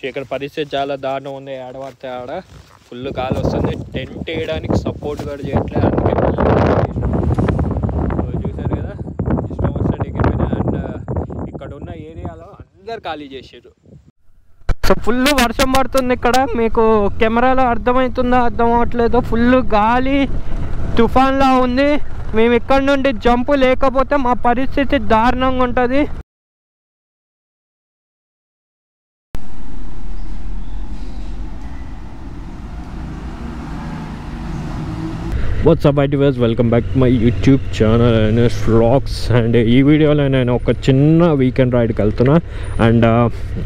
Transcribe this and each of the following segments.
ఇక్కడ పరిస్థితి చాలా దారుణం ఉంది. ఆడవాడితే ఆడ ఫుల్ గాలి వస్తుంది. టెంట్ వేయడానికి సపోర్ట్ కూడా చేయట్లేదు. అందుకే చూసారు కదా ఇష్టం వస్తుంది ఎగిరిపోయినా. అండ్ ఇక్కడ ఉన్న ఏరియాలో అందరు ఖాళీ చేసారు. సో ఫుల్ వర్షం పడుతుంది ఇక్కడ. మీకు కెమెరాలో అర్థమవుతుందో అర్థం అవ్వట్లేదో. ఫుల్ గాలి తుఫాన్లా ఉంది. మేము ఇక్కడ నుండి జంపు లేకపోతే మా పరిస్థితి దారుణంగా ఉంటుంది. వాట్సాప్ ఐటీవర్స్, welcome back to my YouTube channel NS vlogs. And ఈ వీడియోలో నేను ఒక చిన్న వీకెండ్ రైడ్కి వెళ్తున్నా. అండ్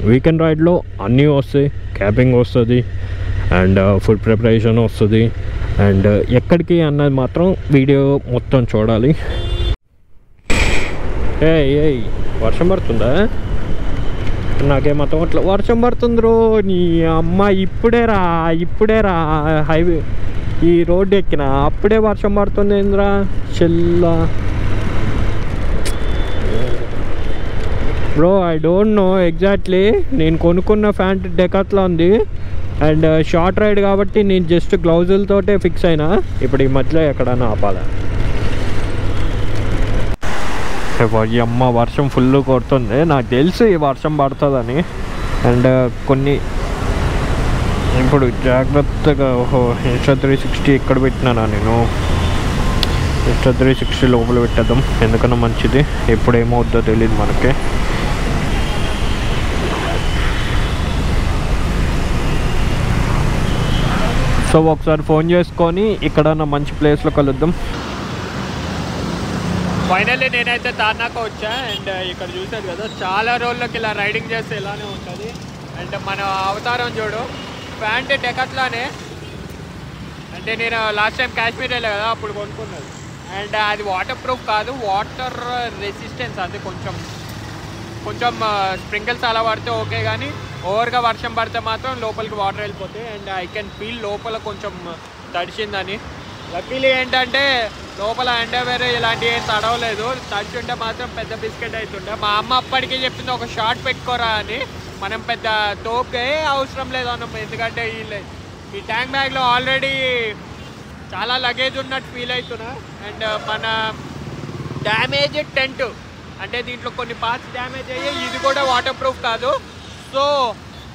వీకెండ్ రైడ్లో అన్నీ వస్తాయి. క్యాంపింగ్ వస్తుంది అండ్ ఫుడ్ ప్రిపరేషన్ వస్తుంది. అండ్ ఎక్కడికి అన్నది మాత్రం వీడియో మొత్తం చూడాలి. ఏయ్ వర్షం పడుతుందా? నాకేమో అట్లా వర్షం పడుతుంది రో. నీ అమ్మ ఇప్పుడే రా హైవే ఈ రోడ్డు ఎక్కిన అప్పుడే వర్షం పడుతుంది. ఏంద్రా చెల్లా bro, I don't know exactly. నేను కొనుక్కున్న ప్యాంట్ డెకాత్లా ఉంది. అండ్ షార్ట్ రైడ్ కాబట్టి నేను జస్ట్ గ్లౌజులతోటే ఫిక్స్ అయినా. ఇప్పుడు ఈ మధ్యలో ఎక్కడన్నా ఆపాలా? అమ్మ వర్షం ఫుల్ కొడుతుంది. నాకు తెలుసు ఈ వర్షం పడుతుందని. అండ్ కొన్ని ఇప్పుడు జాగ్రత్తగా Insta360 ఎక్కడ పెట్టినానా నేను? Insta360 లోపల పెట్టేద్దాం, ఎందుకన్నా మంచిది. ఎప్పుడు ఏమవుద్దో తెలియదు మనకి. సో ఒకసారి ఫోన్ చేసుకొని ఇక్కడన్నా మంచి ప్లేస్లో కలుద్దాం. ఫైనల్లీ నేనైతే తార్నాక వచ్చా. అండ్ ఇక్కడ చూసారు కదా చాలా రోజులకి ఇలా రైడింగ్ చేస్తే ఇలానే ఉంటుంది. అండ్ మన అవతారం చూడు, ప్యాంట్ డెకాత్లానే. అంటే నేను లాస్ట్ టైం కాశ్మీర్ వెళ్ళా కదా, అప్పుడు కొనుక్కున్నది. అండ్ అది వాటర్ ప్రూఫ్ కాదు, వాటర్ రెసిస్టెన్స్. అది కొంచెం స్ప్రింకిల్స్ అలా పడితే ఓకే, కానీ ఓవర్గా వర్షం పడితే మాత్రం లోపలికి వాటర్ వెళ్ళిపోతాయి. అండ్ ఐ కెన్ ఫీల్ లోపల కొంచెం తడిచిందని. లక్కీలీ ఏంటంటే లోపల అండర్వేర్ ఇలాంటివి ఏం తడవలేదు. తడిచుంటే మాత్రం పెద్ద బిస్కెట్ అవుతుండే. మా అమ్మ అప్పటికే చెప్పింది ఒక షార్ట్ పెట్టుకోరా అని. మనం పెద్ద తోపుగా అవసరం లేదు అన్నాం, ఎందుకంటే ఈ ట్యాంక్ బ్యాగ్లో ఆల్రెడీ చాలా లగేజ్ ఉన్నట్టు ఫీల్ అవుతున్నా. అండ్ మన డ్యామేజ్ టెంట్, అంటే దీంట్లో కొన్ని పార్ట్స్ డ్యామేజ్ అయ్యాయి. ఇది కూడా వాటర్ ప్రూఫ్ కాదు. సో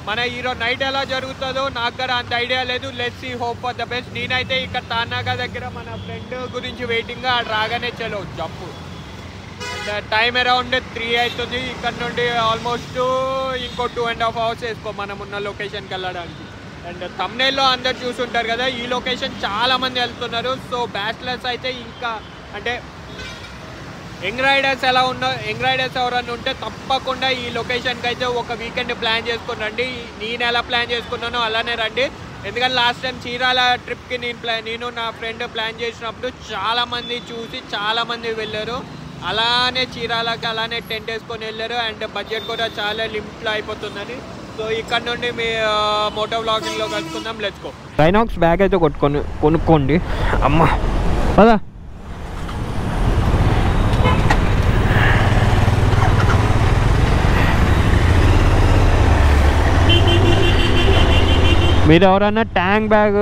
మన ఈరోజు నైట్ ఎలా జరుగుతుందో నాకు కూడా అంత ఐడియా లేదు. Let's see, hope for the best. నేనైతే ఇక్కడ తార్నాక దగ్గర మన ఫ్రెండ్ గురించి వెయిటింగ్. ఆడు రాగానే చలో జంపు. అండ్ టైం అరౌండ్ 3 అవుతుంది. ఇక్కడ నుండి ఆల్మోస్ట్ ఇంకో 2.5 hours వేసుకో మనం ఉన్న లొకేషన్కి వెళ్ళడానికి. అండ్ థంబ్నెయిల్లో అందరు చూసుంటారు కదా, ఈ లొకేషన్ చాలామంది వెళ్తున్నారు. సో బ్యాచిలర్స్ అయితే ఇంకా, అంటే యంగ్ రైడర్స్ ఎవరన్నా ఉంటే తప్పకుండా ఈ లొకేషన్కి అయితే ఒక వీకెండ్ ప్లాన్ చేసుకుని రండి. నేను ఎలా ప్లాన్ చేసుకున్నానో అలానే రండి. ఎందుకంటే లాస్ట్ టైం చీరాల ట్రిప్కి నేను నా ఫ్రెండ్ ప్లాన్ చేసినప్పుడు చాలామంది చూసి చాలామంది వెళ్ళారు. అలానే చీరాలకి అలానే టెంట్ వేసుకొని వెళ్ళారు. అండ్ బడ్జెట్ కూడా చాలా లిమిట్లో అయిపోతుందని. సో ఇక్కడ నుండి మీ మోటో వ్లాగింగ్లో కలుసుకుందాం. Let's go. రైనాక్స్ బ్యాగ్ అయితే కొనుక్కోండి. అమ్మ పదా. మీరు ఎవరైనా ట్యాంక్ బ్యాగ్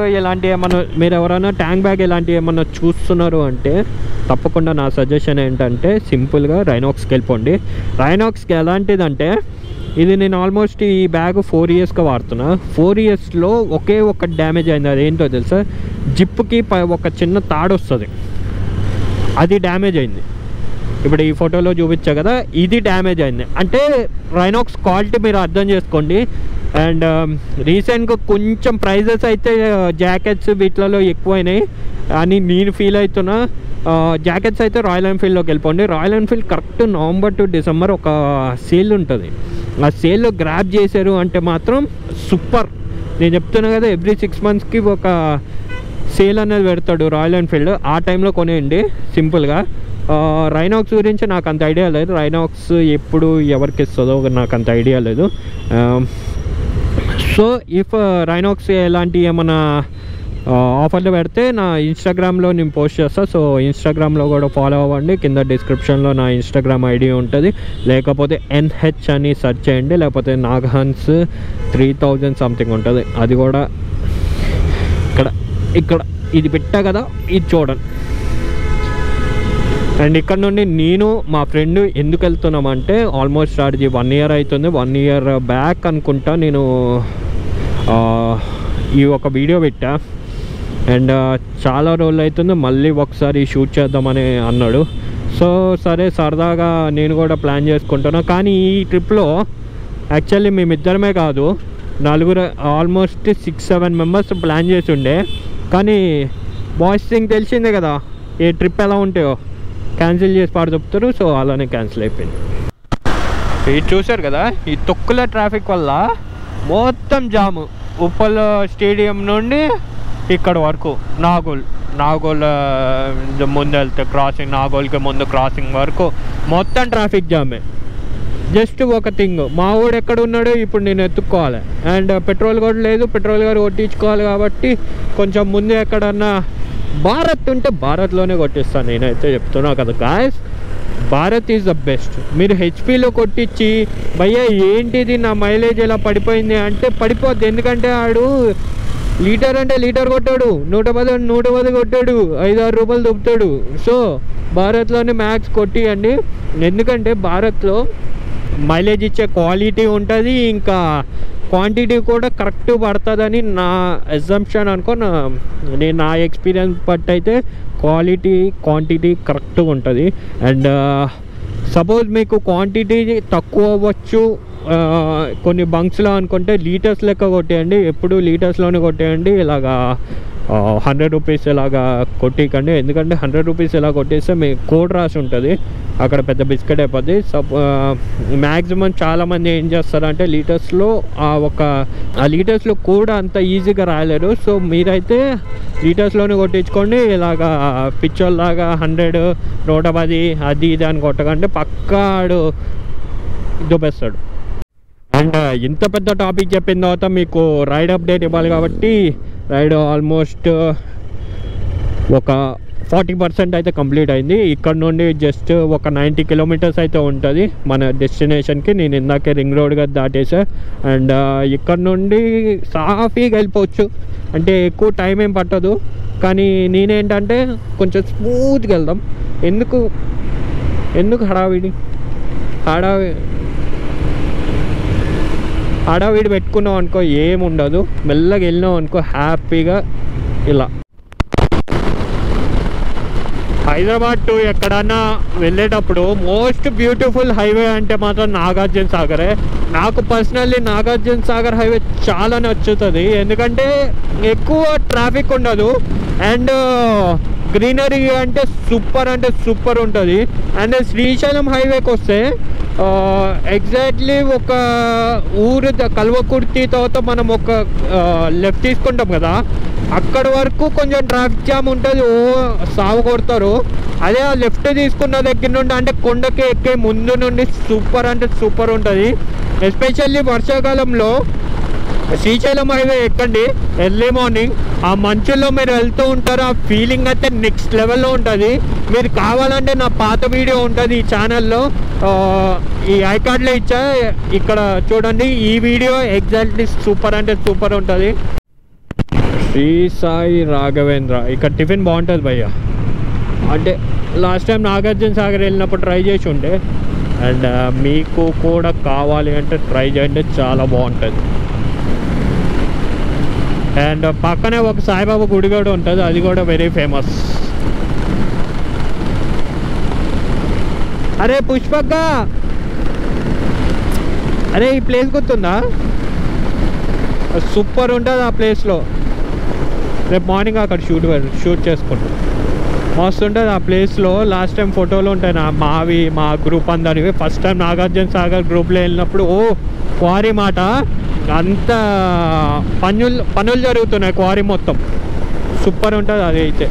ఇలాంటివి ఏమన్నా చూస్తున్నారు అంటే తప్పకుండా నా సజెషన్ ఏంటంటే సింపుల్గా రైనాక్స్కి వెళ్ళిపోండి. రైనాక్స్కి ఎలాంటిదంటే, ఇది నేను ఆల్మోస్ట్ ఈ బ్యాగ్ 4 yearsగా వాడుతున్నా. 4 yearsలో ఒకే ఒక డ్యామేజ్ అయింది. అదేంటో తెలుసా? జిప్కి ఒక చిన్న తాడు వస్తుంది, అది డ్యామేజ్ అయింది. ఇప్పుడు ఈ ఫోటోలో చూపించా కదా, ఇది డ్యామేజ్ అయింది. అంటే రైనాక్స్ క్వాలిటీ మీరు అర్థం చేసుకోండి. అండ్ రీసెంట్గా కొంచెం ప్రైజెస్ అయితే జాకెట్స్ వీటిలలో ఎక్కువైనాయి అని నేను ఫీల్ అవుతున్నా. జాకెట్స్ అయితే రాయల్ ఎన్ఫీల్డ్లోకి వెళ్ళిపోండి. Royal Enfield correct November to December ఒక సేల్ ఉంటుంది. ఆ సేల్లో గ్రాప్ చేశారు అంటే మాత్రం సూపర్. నేను చెప్తున్నా కదా, ఎవ్రీ 6 monthsకి ఒక సేల్ అనేది పెడతాడు రాయల్ ఎన్ఫీల్డ్. ఆ టైంలో కొనేయండి సింపుల్గా. రైనాక్స్ గురించి నాకు అంత ఐడియా లేదు. రైనాక్స్ ఎప్పుడు ఎవరికి ఇస్తుందో నాకు అంత ఐడియా లేదు. సో ఇఫ్ రైనాక్స్ ఎలాంటి ఏమైనా ఆఫర్లు పెడితే నా ఇన్స్టాగ్రామ్లో నేను పోస్ట్ చేస్తాను. సో ఇన్స్టాగ్రామ్లో కూడా ఫాలో అవ్వండి. కింద డిస్క్రిప్షన్లో నా ఇన్స్టాగ్రామ్ ఐడి ఉంటుంది. లేకపోతే NH అని సెర్చ్ చేయండి. లేకపోతే నాగహన్స్ 3000 సంథింగ్ ఉంటుంది. అది కూడా ఇక్కడ ఇది పెట్టా కదా, ఇది చూడండి. అండ్ ఇక్కడ నుండి నేను మా ఫ్రెండ్ ఎందుకు వెళ్తున్నామంటే ఆల్మోస్ట్ అది 1 year అవుతుంది. 1 year బ్యాక్ అనుకుంటా నేను ఈ ఒక వీడియో పెట్టా. అండ్ చాలా రోజులు అవుతుంది, మళ్ళీ ఒకసారి షూట్ చేద్దామని అన్నాడు. సో సరే సరదాగా నేను కూడా ప్లాన్ చేసుకుంటున్నా. కానీ ఈ ట్రిప్లో యాక్చువల్లీ మేమిద్దరమే కాదు, నలుగురు ఆల్మోస్ట్ 6-7 members ప్లాన్ చేసి ఉండే. కానీ బాయ్స్ థింగ్ తెలిసిందే కదా, ఏ ట్రిప్ ఎలా ఉంటాయో క్యాన్సిల్ చేసి పాడు చెప్తారు. సో అలానే క్యాన్సిల్ అయిపోయింది. ఇది చూసారు కదా, ఈ తొక్కుల ట్రాఫిక్ వల్ల మొత్తం జాము. ఉప్పల్ స్టేడియం నుండి ఇక్కడ వరకు నాగోల్ ముందు వెళ్తే క్రాసింగ్, నాగోల్కి ముందు క్రాసింగ్ వరకు మొత్తం ట్రాఫిక్ జామే. జస్ట్ ఒక థింగ్, మా ఊడు ఎక్కడ ఉన్నాడో ఇప్పుడు నేను ఎత్తుక్కోవాలి. అండ్ పెట్రోల్ కూడా లేదు, పెట్రోల్ గారు కొట్టించుకోవాలి. కాబట్టి కొంచెం ముందు ఎక్కడన్నా భారత్ ఉంటే భారత్లోనే కొట్టిస్తాను. నేనైతే చెప్తున్నా కదా guys, Bharat is the best. మీరు హెచ్పిలో కొట్టించి భయ్యా ఏంటిది నా మైలేజ్ ఎలా పడిపోయింది అంటే పడిపోద్ది. ఎందుకంటే ఆడు లీటర్ అంటే లీటర్ కొట్టాడు, 110 కొట్టాడు, 5-6 రూపాయలు దొబ్బుతాడు. So భారత్లోనే max కొట్టియండి. ఎందుకంటే భారత్లో మైలేజ్ ఇచ్చే క్వాలిటీ ఉంటుంది, ఇంకా క్వాంటిటీ కూడా కరెక్ట్ పడుతుందని నా అజంప్షన్ అనుకో. నేను నా ఎక్స్పీరియన్స్ బట్టి అయితే క్వాంటిటీ కరెక్ట్గా ఉంటుంది. అండ్ సపోజ్ మీకు క్వాంటిటీ తక్కువ అవ్వచ్చు కొన్ని బంక్స్లో అనుకుంటే లీటర్స్ లెక్క కొట్టేయండి. ఎప్పుడు లీటర్స్లోనే కొట్టేయండి. ఇలాగా 100 రూపీస్ ఇలాగా కొట్టికండి. ఎందుకంటే 100 రూపీస్ ఇలా కొట్టేస్తే మీకు కోడ్ రాసి ఉంటుంది, అక్కడ పెద్ద బిస్కెట్ అయిపోద్ది. మ్యాక్సిమం చాలామంది ఏం చేస్తారంటే లీటర్స్లో ఆ లీటర్స్లో కూడా అంత ఈజీగా రాయలేరు. సో మీరైతే లీటర్స్లోనే కొట్టించుకోండి. ఇలాగా పిచ్చోల్లాగా 100, 110 అది ఇది అని కొట్టకండి, పక్కాడు చూపిస్తాడు. అండ్ ఇంత పెద్ద టాపిక్ చెప్పిన తర్వాత మీకు రైడ్ అప్డేట్ ఇవ్వాలి కాబట్టి రైడ్ ఆల్మోస్ట్ ఒక 40% అయితే కంప్లీట్ అయింది. ఇక్కడ నుండి జస్ట్ ఒక 90 kilometers అయితే ఉంటుంది మన డెస్టినేషన్కి. నేను ఇందాకే రింగ్ రోడ్గా దాటేసా. అండ్ ఇక్కడ నుండి సాఫీగా వెళ్ళిపోవచ్చు, అంటే ఎక్కువ టైం ఏం పట్టదు. కానీ నేనేంటంటే కొంచెం స్మూత్గా వెళ్దాం. ఎందుకు హడావిడి పెట్టుకున్నాం అనుకో ఏముండదు. మెల్లగా వెళ్ళినాం అనుకో హ్యాపీగా ఇలా. హైదరాబాద్ టు ఎక్కడన్నా వెళ్ళేటప్పుడు మోస్ట్ బ్యూటిఫుల్ హైవే అంటే మాత్రం నాగార్జున సాగరే. నాకు పర్సనల్లీ నాగార్జున సాగర్ హైవే చాలా నచ్చుతుంది. ఎందుకంటే ఎక్కువ ట్రాఫిక్ ఉండదు అండ్ గ్రీనరీ అంటే సూపర్ ఉంటుంది. అండ్ శ్రీశైలం హైవేకి వస్తే ఎగ్జాక్ట్లీ ఒక ఊరు కల్వకుర్తి తర్వాత మనం ఒక లెఫ్ట్ తీసుకుంటాం కదా, అక్కడ వరకు కొంచెం ట్రాఫిక్ జామ్ ఉంటుంది, సాగు కొడతారు. అదే ఆ లెఫ్ట్ తీసుకున్న దగ్గర నుండి అంటే కొండకి ఎక్కే ముందు నుండి సూపర్ ఉంటుంది. ఎస్పెషల్లీ వర్షాకాలంలో శ్రీశైలం హైవే ఎక్కండి ఎర్లీ మార్నింగ్. ఆ మంచుల్లో మీరు వెళ్తూ ఉంటారు, ఆ ఫీలింగ్ అయితే నెక్స్ట్ లెవెల్లో ఉంటుంది. మీరు కావాలంటే నా పాత వీడియో ఉంటుంది ఈ ఛానల్లో, ఈ ఐకార్డ్లో ఇచ్చా, ఇక్కడ చూడండి. ఈ వీడియో ఎగ్జాక్ట్లీ సూపర్ ఉంటుంది. శ్రీ సాయి రాఘవేంద్ర ఇక్కడ టిఫిన్ బాగుంటుంది భయ్య. అంటే లాస్ట్ టైం నాగార్జున సాగర్ వెళ్ళినప్పుడు ట్రై చేసి ఉండే. అండ్ మీకు కూడా కావాలి అంటే ట్రై చేయండి, చాలా బాగుంటుంది. అండ్ పక్కనే ఒక సాయిబాబా గుడి కూడా ఉంటుంది, అది కూడా వెరీ ఫేమస్. అరే పుష్పక్క, అరే ఈ ప్లేస్ గుర్తుందా? సూపర్ ఉంటుంది ఆ ప్లేస్లో. రేపు మార్నింగ్ అక్కడ షూట్ చేసుకుంటాం, మస్తు ఉంటుంది ఆ ప్లేస్లో. లాస్ట్ టైం ఫోటోలు ఉంటాయి మా గ్రూప్ అందరివి. ఫస్ట్ టైం నాగార్జున సాగర్ గ్రూప్లో వెళ్ళినప్పుడు క్వారీ మాట అంత పనులు జరుగుతున్నాయి క్వారీ మొత్తం. సూపర్ ఉంటుంది అది అయితే.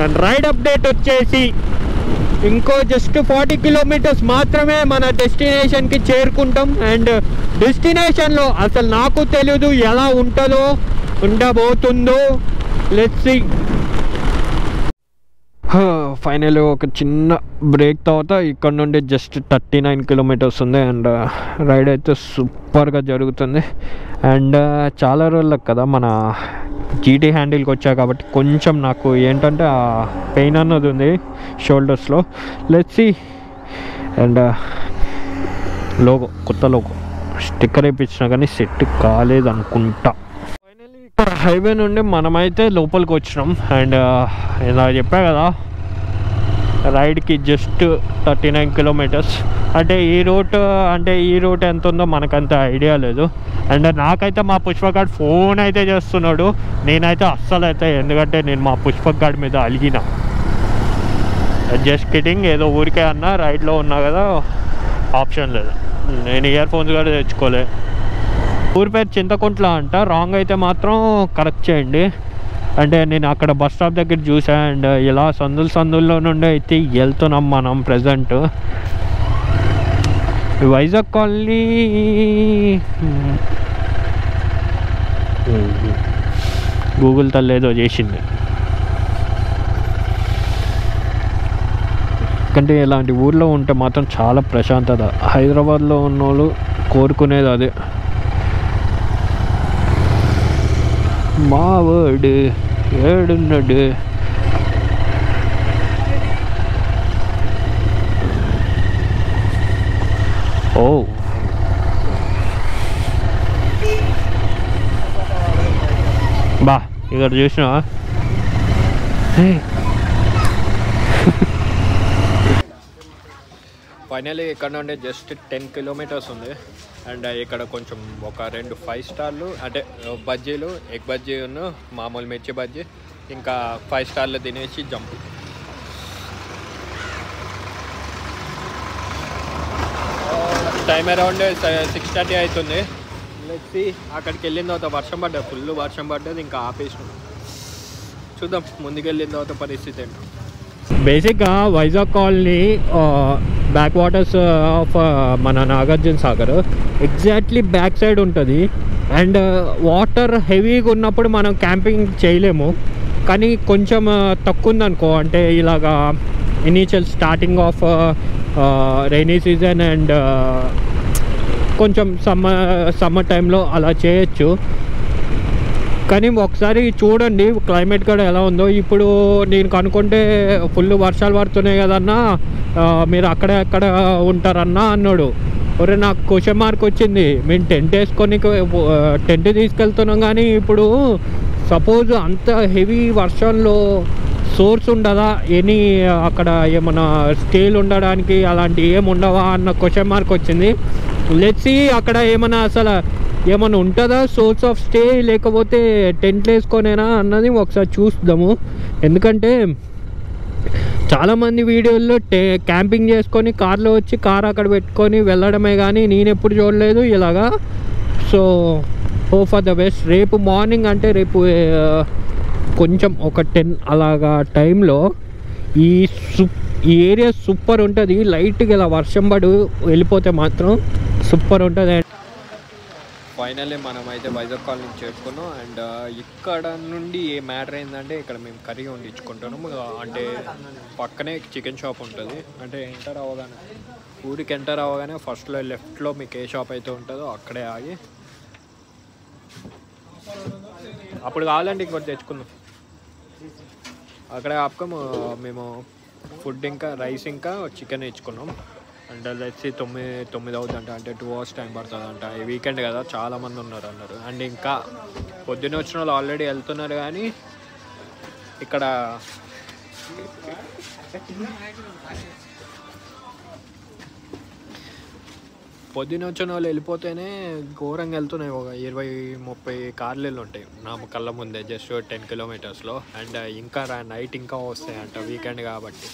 అండ్ రైడ్ అప్డేట్ వచ్చేసి ఇంకో జస్ట్ 40 kilometers మాత్రమే మన డెస్టినేషన్కి చేరుకుంటాం. అండ్ డెస్టినేషన్లో అసలు నాకు తెలియదు ఎలా ఉంటుందో, ఉండబోతుందో లెట్స్ సీ. ఫైనల్ ఒక చిన్న బ్రేక్ తర్వాత ఇక్కడ నుండి జస్ట్ 39 కిలోమీటర్స్ ఉంది. అండ్ రైడ్ అయితే సూపర్గా జరుగుతుంది. అండ్ చాలా రోజులకు కదా మన జీటీ హ్యాండిల్కి వచ్చా కాబట్టి కొంచెం నాకు ఏంటంటే ఆ పెయిన్ అన్నది ఉంది షోల్డర్స్లో. Let's see. అండ్ లోగో, కొత్త లోగో స్టిక్కర్ వేయించినా కానీ సెట్ కాలేదు అనుకుంటా. ఫైనల్లీ ఇక్కడ హైవే నుండి మనమైతే లోపలికి వచ్చినాం. అండ్ ఇలా చెప్పా కదా రైడ్కి జస్ట్ 39 కిలోమీటర్స్. అంటే ఈ రూట్ ఎంత ఉందో మనకంత ఐడియా లేదు. అండ్ నాకైతే మా పుష్పక్ గార్డ్ ఫోన్ అయితే చేస్తున్నాడు. నేనైతే అస్సలు అయితే, ఎందుకంటే నేను మా పుష్పక్ గార్డ్ మీద అలిగిన. జస్ట్ కిడింగ్, ఏదో ఊరికే అన్నా, రైడ్లో ఉన్నా కదా ఆప్షన్ లేదు. నేను ఇయర్ ఫోన్స్ కూడా తెచ్చుకోలే. ఊరి పేరు చింతకుంట్ల అంట, రాంగ్ అయితే మాత్రం కరెక్ట్ చేయండి. అంటే నేను అక్కడ బస్ స్టాప్ దగ్గర చూసా. అండ్ ఇలా సందుల్లో నుండి అయితే వెళ్తున్నాం మనం ప్రజెంట్. వైజాగ్ కాలనీ గూగుల్ తల్లి ఏదో చేసింది. ఎందుకంటే ఇలాంటి ఊర్లో ఉంటే మాత్రం చాలా ప్రశాంతత. హైదరాబాద్లో ఉన్న వాళ్ళు కోరుకునేది అదే. మావాడు ఏడున్నాడు. ఓ బా, ఇక్కడ చూసినా ఫైనలీ ఇక్కడ నుండి జస్ట్ 10 కిలోమీటర్స్ ఉంది. అండ్ ఇక్కడ కొంచెం ఒక 2 5 స్టార్లు అంటే బజ్జీలు, ఎగ్ బజ్జీ ఉన్న మామూలు మిర్చి బజ్జీ, ఇంకా 5 స్టార్లు తినేసి జంప్. టైం అరౌండ్ 6:30 అవుతుంది. లెట్స్ అక్కడికి వెళ్ళిన తర్వాత వర్షం పడ్డది, ఫుల్ వర్షం పడ్డది. ఇంకా ఆపేసినాం. చూద్దాం ముందుకు వెళ్ళిన తర్వాత పరిస్థితి ఏంటో. బేసిక్గా Vizag colony back waters of మన Nagarjuna Sagar exactly back side ఉంటుంది. అండ్ వాటర్ హెవీగా ఉన్నప్పుడు మనం క్యాంపింగ్ చేయలేము. కానీ కొంచెం తక్కువ ఉందనుకో, అంటే ఇలాగా initial starting of rainy season and కొంచెం సమ్మర్ టైంలో అలా చేయొచ్చు. కానీ ఒకసారి చూడండి క్లైమేట్ కూడా ఎలా ఉందో. ఇప్పుడు నేను కనుక్కుంటే ఫుల్ వర్షాలు పడుతున్నాయి కదన్నా, మీరు అక్కడ ఉంటారన్నా అన్నాడు. ఒరే నాకు క్వశ్చన్ మార్క్ వచ్చింది. మేము టెంట్ వేసుకొని టెంట్ తీసుకెళ్తున్నాం, కానీ ఇప్పుడు సపోజ్ అంత హెవీ వర్షంలో సోర్స్ ఉండదా, ఎనీ అక్కడ ఏమన్నా స్టేలు ఉండడానికి అలాంటివి ఏమి ఉండవా అన్న క్వశ్చన్ మార్క్ వచ్చింది. లెట్స్ సీ అక్కడ ఏమన్నా అసలు ఏమన్నా ఉంటుందా సోర్స్ ఆఫ్ స్టే, లేకపోతే టెంట్లు వేసుకొనేనా అన్నది ఒకసారి చూద్దాము. ఎందుకంటే చాలామంది వీడియోల్లో క్యాంపింగ్ చేసుకొని కార్లో వచ్చి కార్ అక్కడ పెట్టుకొని వెళ్ళడమే, కానీ నేను ఎప్పుడు చూడలేదు ఇలాగా. So hope for the best. రేపు మార్నింగ్ అంటే రేపు కొంచెం ఒక 10 అలాగా టైంలో ఈ ఏరియా సూపర్ ఉంటుంది. లైట్గా ఇలా వర్షం పడి వెళ్ళిపోతే మాత్రం సూపర్ ఉంటుంది. ఫైనల్లీ మనం అయితే వైజాగ్ కాలనీ చేరుకున్నాం. అండ్ ఇక్కడ నుండి ఏ మ్యాటర్ ఏంటంటే ఇక్కడ మేము కర్రీ వండించుకుంటున్నాము. అంటే పక్కనే చికెన్ షాప్ ఉంటుంది. అంటే ఊరికి ఎంటర్ అవ్వగానే ఫస్ట్లో లెఫ్ట్లో మీకు ఏ షాప్ అయితే ఉంటుందో అక్కడే ఆగి అప్పుడు కావాలంటే ఇంకోటి తెచ్చుకుందాం. అక్కడే ఆపుకొని మేము ఫుడ్ ఇంకా రైస్ ఇంకా చికెన్ ఇచ్చుకున్నాం. అండ్ లెట్స్ 9 అవుతుందంట, అంటే 2 hours టైం పడుతుందంట. ఈ వీకెండ్ కదా చాలామంది ఉన్నారు అన్నారు. అండ్ ఇంకా పొద్దున్న వచ్చిన వాళ్ళు ఆల్రెడీ వెళ్తున్నారు, కానీ ఇక్కడ పొద్దున్న వచ్చిన వాళ్ళు వెళ్ళిపోతేనే ఘోరంగా వెళ్తున్నాయి. ఒక 20-30 కార్లు వెళ్ళి ఉంటాయి నా కళ్ళ ముందే జస్ట్ 10 కిలోమీటర్స్లో. అండ్ ఇంకా నైట్ ఇంకా వస్తాయంట వీకెండ్ కాబట్టి.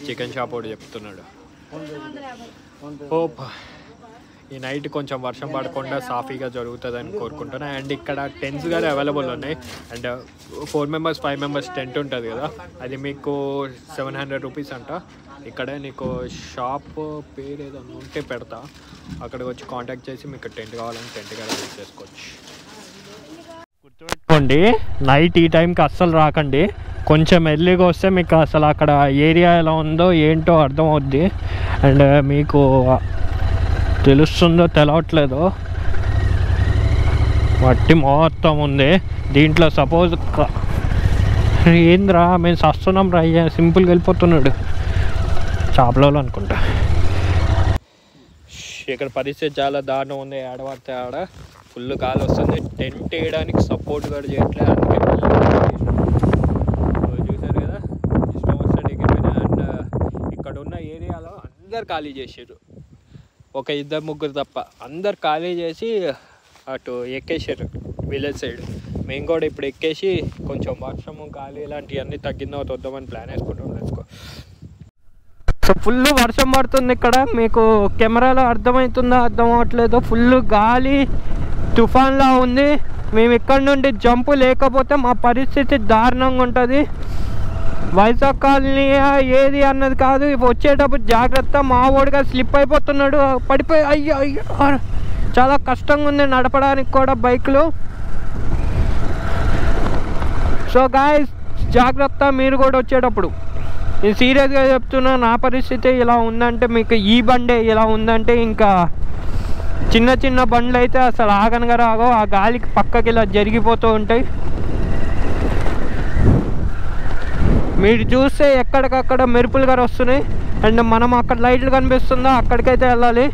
చికెన్ షాప్ ఒకటి చెప్తున్నాడు. హోప్ ఈ నైట్ కొంచెం వర్షం పడకుండా సాఫీగా జరుగుతుందని కోరుకుంటున్నాను. అండ్ ఇక్కడ టెంట్స్ కూడా అవైలబుల్ ఉన్నాయి. అండ్ 4 members 5 members టెంట్ ఉంటుంది కదా, అది మీకు 700 రూపీస్ అంట. ఇక్కడ నీకు షాప్ పేరు ఏదైనా ఉంటే పెడతా, అక్కడికి వచ్చి కాంటాక్ట్ చేసి మీకు టెంట్ కావాలని టెంట్ కూడా బుక్ చేసుకోవచ్చు. గుర్తుపెట్టుకోండి, నైట్ ఈ టైంకి అస్సలు రాకండి. కొంచెం ఎర్లీగా వస్తే మీకు అసలు అక్కడ ఏరియా ఎలా ఉందో ఏంటో అర్థమవుద్ది. అండ్ మీకు తెలుస్తుందో తెలవట్లేదో, మట్టి మొత్తం ఉంది దీంట్లో. సపోజ్ ఏంద్రా మేము సస్తున్నాం రా, సింపుల్గా వెళ్ళిపోతున్నాడు చేపలలో అనుకుంటా. ఇక్కడ పరిస్థితి చాలా దారుణం ఉంది. ఆడవాడితే ఆడ ఫుల్ గాలి వస్తుంది. టెంట్ వేయడానికి సపోర్ట్ కూడా చేయట్లేదు. అందుకే చూసారు కదా, ఇష్టం వస్తే ఎక్కిపోయినా. అండ్ ఇక్కడ ఉన్న ఏరియాలో అందరు ఖాళీ చేసారు, ఒక 2-3 తప్ప అందరు ఖాళీ చేసి అటు ఎక్కేసారు విలేజ్ సైడ్. మేము కూడా ఇప్పుడు ఎక్కేసి కొంచెం వర్షము గాలి ఇలాంటివన్నీ తగ్గిందో వద్దామని ప్లాన్ వేసుకుంటాం. Let's go. సో ఫుల్ వర్షం పడుతుంది ఇక్కడ. మీకు కెమెరాలో అర్థమవుతుందో అర్థం అవ్వట్లేదు. ఫుల్ గాలి తుఫాన్లా ఉంది. మేము ఇక్కడ నుండి జంపు లేకపోతే మా పరిస్థితి దారుణంగా ఉంటుంది. వైజాగ్ కాలనీ ఏది అన్నది కాదు, వచ్చేటప్పుడు జాగ్రత్త. మా వాడుగా స్లిప్ అయిపోతున్నాడు, పడిపోయి అయ్యో అయ్యో చాలా కష్టంగా ఉంది నడపడానికి కూడా బైక్లు. సో గాయ్స్ జాగ్రత్త మీరు కూడా వచ్చేటప్పుడు. నేను సీరియస్గా చెప్తున్నా, నా పరిస్థితి ఇలా ఉందంటే, మీకు ఈ బండే ఇలా ఉందంటే ఇంకా చిన్న చిన్న బండ్లు అయితే అసలు ఆగనగా రాగో, ఆ గాలికి పక్కకి ఇలా జరిగిపోతూ ఉంటాయి. మీరు చూస్తే ఎక్కడికక్కడ మెరుపులు గారు వస్తున్నాయి. అండ్ మనం అక్కడ లైట్లు కనిపిస్తుందో అక్కడికైతే వెళ్ళాలి.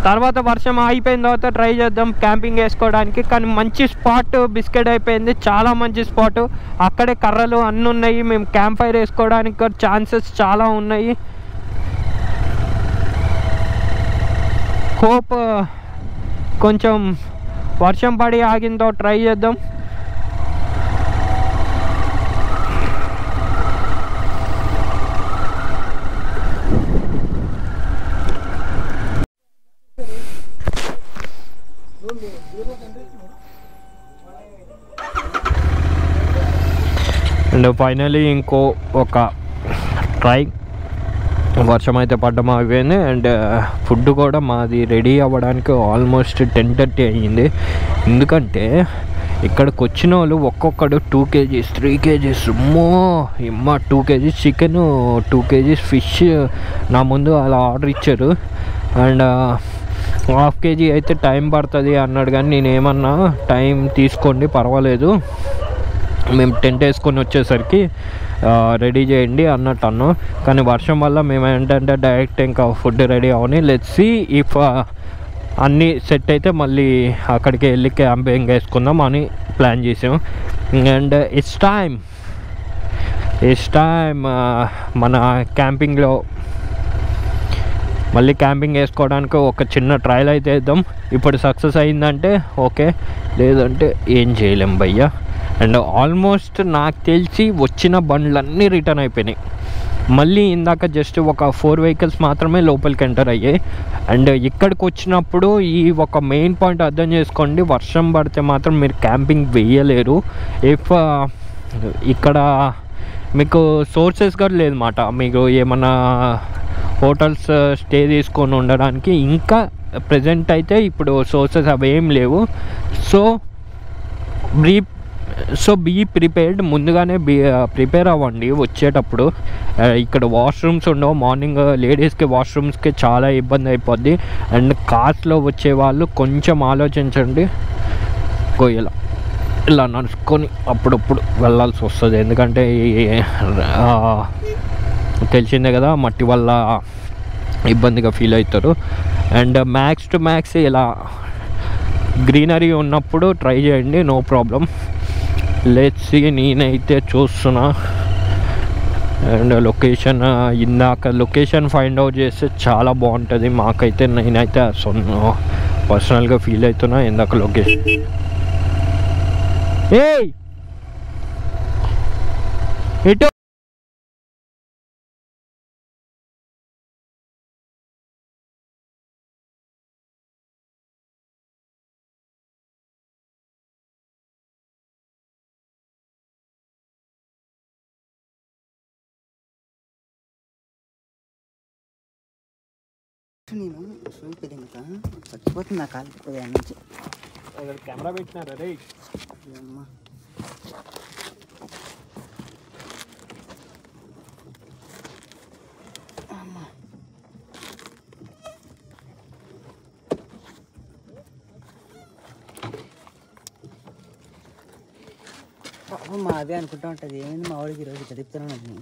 తర్వాత వర్షం ఆగిపోయిన తర్వాత ట్రై చేద్దాం క్యాంపింగ్ వేసుకోవడానికి. కానీ మంచి స్పాట్ బిస్కెట్ అయిపోయింది, చాలా మంచి స్పాట్. అక్కడే కర్రలు అన్నీ ఉన్నాయి. మేము క్యాంప్ ఫైర్ వేసుకోవడానికి కూడా ఛాన్సెస్ చాలా ఉన్నాయి. హోప్ కొంచెం వర్షం పడి ఆగిందో ట్రై చేద్దాం. అండ్ ఫైనలీ ఇంకో ఒక ట్రై. వర్షం అయితే పడ్డం అయిపోయింది. అండ్ ఫుడ్ కూడా మాది రెడీ అవ్వడానికి ఆల్మోస్ట్ 10:30 అయ్యింది. ఎందుకంటే ఇక్కడికి వచ్చిన వాళ్ళు ఒక్కొక్కడు 2 kgs 3 kgs ఇమ్మ 2 kgs chicken, 2 kgs fish నా ముందు అలా ఆర్డర్ ఇచ్చారు. అండ్ 1/2 kg అయితే టైం పడుతుంది అన్నాడు. కానీ నేనేమన్నా టైం తీసుకోండి పర్వాలేదు, మేము టెంట్ వేసుకొని వచ్చేసరికి రెడీ చేయండి అన్నట్టు అన్నాం. కానీ వర్షం వల్ల మేము ఏంటంటే డైరెక్ట్ ఇంకా ఫుడ్ రెడీ అవని. లెట్స్ సీ ఇఫ్ అన్నీ సెట్ అయితే మళ్ళీ అక్కడికి వెళ్ళి క్యాంపింగ్ వేసుకుందాం అని ప్లాన్ చేసాం. అండ్ ఇట్స్ టైమ్ మన క్యాంపింగ్లో మళ్ళీ క్యాంపింగ్ వేసుకోవడానికి ఒక చిన్న ట్రయల్ అయితే వేద్దాం. ఇప్పుడు సక్సెస్ అయిందంటే ఓకే, లేదంటే ఏం చేయలేం భయ్యా. అండ్ ఆల్మోస్ట్ నాకు తెలిసి వచ్చిన బండ్లన్నీ రిటర్న్ అయిపోయినాయి. మళ్ళీ ఇందాక జస్ట్ ఒక 4 వెహికల్స్ మాత్రమే లోపలికి ఎంటర్ అయ్యాయి. అండ్ ఇక్కడికి వచ్చినప్పుడు ఈ ఒక మెయిన్ పాయింట్ అర్థం చేసుకోండి, వర్షం పడితే మాత్రం మీరు క్యాంపింగ్ వేయలేరు. ఇఫ్ ఇక్కడ మీకు సోర్సెస్ కూడా లేదన్నమాట, మీకు ఏమన్నా హోటల్స్ స్టే తీసుకొని ఉండడానికి ఇంకా ప్రజెంట్ అయితే ఇప్పుడు సోర్సెస్ అవి ఏం లేవు. సో బీ ప్రిపేర్డ్, ముందుగానే ప్రిపేర్ అవ్వండి వచ్చేటప్పుడు. ఇక్కడ వాష్రూమ్స్ ఉండవు, మార్నింగ్ లేడీస్కి వాష్రూమ్స్కి చాలా ఇబ్బంది అయిపోద్ది. అండ్ కార్స్లో వచ్చే వాళ్ళు కొంచెం ఆలోచించండి, ఇలా నడుచుకొని అప్పుడప్పుడు వెళ్ళాల్సి వస్తుంది. ఎందుకంటే తెలిసిందే కదా, మట్టి వల్ల ఇబ్బందిగా ఫీల్ అవుతారు. అండ్ మ్యాక్స్ టు మ్యాక్స్ ఇలా గ్రీనరీ ఉన్నప్పుడు ట్రై చేయండి, నో ప్రాబ్లం. లెట్స్ సీ, నేనైతే చూస్తున్నా. అండ్ లొకేషన్ ఇందాక లొకేషన్ ఫైండ్ అవుట్ చేస్తే చాలా బాగుంటుంది మాకైతే. నేనైతే పర్సనల్గా ఫీల్ అవుతున్నా ఇందాక లొకేషన్. ఎటు నేను చూపేది ఇంకా చచ్చిపోతుంది నా కాలు ఉదయం నుంచి. అక్కడ కెమెరా పెట్టినారా రే? అమ్మా అమ్మా మా అదే అనుకుంటా ఉంటుంది. ఏమైంది మా వాడికి ఈరోజు చదువుతున్నాను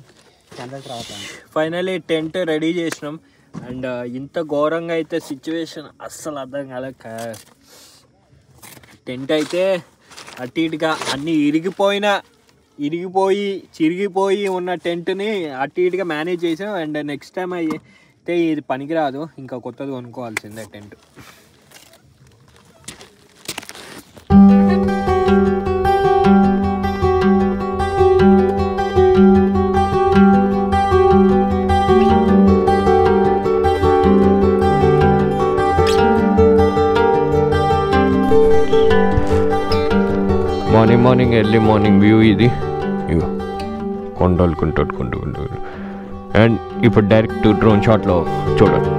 చంద్ర తర్వాత. ఫైనలీ టెంట్ రెడీ చేసినాం. అండ్ ఇంత ఘోరంగా అయితే సిచ్యువేషన్ అస్సలు అర్థం కాలే. టెంట్ అయితే అటు ఇటుగా అన్నీ ఇరిగిపోయి చిరిగిపోయి ఉన్న టెంట్ని అటు ఇటుగా మేనేజ్ చేసాం. అండ్ నెక్స్ట్ టైం అయితే ఇది పనికిరాదు, ఇంకా కొత్తది కొనుక్కోవాల్సిందే tent. Morning early morning view ఇది. ఇగో కొండలు అండ్ ఇప్పుడు డైరెక్ట్ డ్రోన్ షాట్లో చూడండి.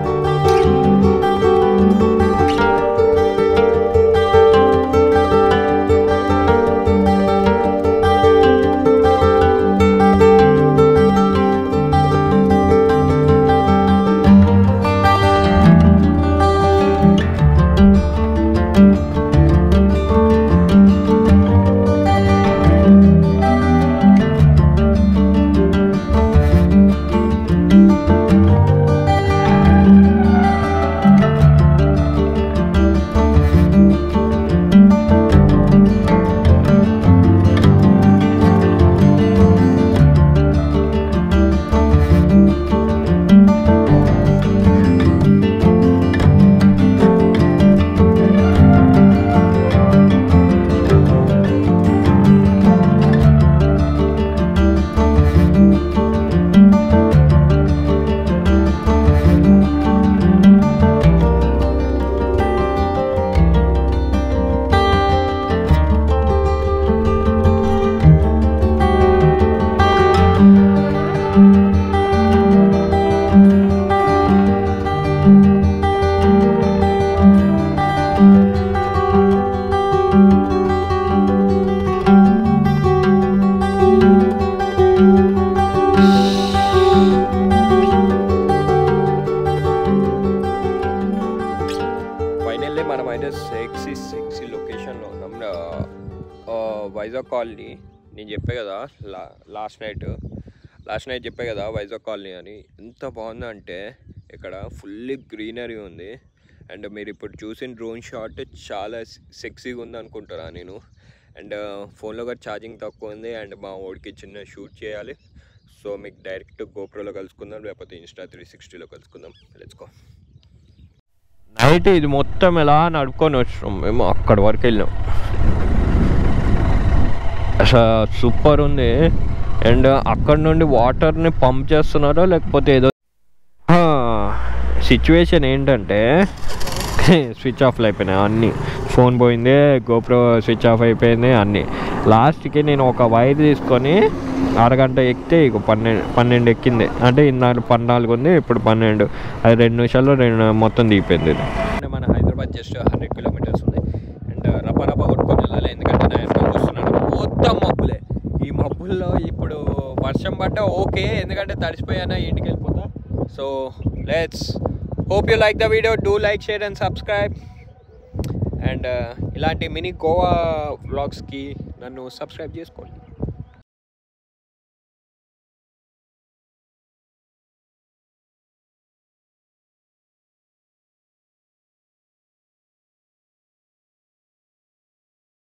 మనమైతే సెక్సీ లొకేషన్లో ఉన్నాం. వైజాగ్ కాలనీ. నేను చెప్పే కదా లాస్ట్ నైట్ చెప్పే కదా వైజాగ్ కాలనీ అని. ఎంత బాగుందంటే ఇక్కడ ఫుల్లీ గ్రీనరీ ఉంది. అండ్ మీరు ఇప్పుడు చూసిన డ్రోన్ షాట్ చాలా సెక్సీగా ఉంది అనుకుంటారా నేను. అండ్ ఫోన్లో కూడా ఛార్జింగ్ తక్కువ ఉంది. అండ్ మా వాడికి చిన్న షూట్ చేయాలి. సో మీకు డైరెక్ట్ గోప్రోలో కలుసుకుందాం, లేకపోతే ఇన్స్టా 360లో కలుసుకుందాం. Let's go. నైట్ ఇది మొత్తం ఎలా నడుపుకొని వచ్చినాం మేము. అక్కడి వరకు వెళ్ళాం. అసలు సూపర్ ఉంది. అండ్ అక్కడ నుండి వాటర్ని పంప్ చేస్తున్నారో లేకపోతే ఏదో సిచ్యువేషన్ ఏంటంటే స్విచ్ ఆఫ్లు అయిపోయినాయి అన్నీ. ఫోన్ పోయింది, గోప్రో స్విచ్ ఆఫ్ అయిపోయింది అన్నీ. లాస్ట్కి నేను ఒక వైర్ తీసుకొని అరగంట ఎక్కితే ఇక 12 ఎక్కింది. అంటే ఇన్నాళ్ళు 14 ఉంది, ఇప్పుడు 12. అది 2 నిమిషాల్లో మొత్తం దిగిపోయింది. మన హైదరాబాద్ జస్ట్ 100 కిలోమీటర్స్ ఉంది. అండ్ రప్ప కొట్టుకొని వెళ్ళాలి, ఎందుకంటే నా ఎన్నో చూస్తున్నాను మొత్తం మబ్బులే. ఈ మబ్బుల్లో ఇప్పుడు వర్షం పడ్డా ఓకే, ఎందుకంటే తడిసిపోయానా ఇంటికి వెళ్ళిపోతా. So let's hope you like the video. Do like, share and subscribe. And ఇలాంటి మినీ గోవా వ్లాగ్స్కి నన్ను సబ్స్క్రైబ్ చేసుకోండి.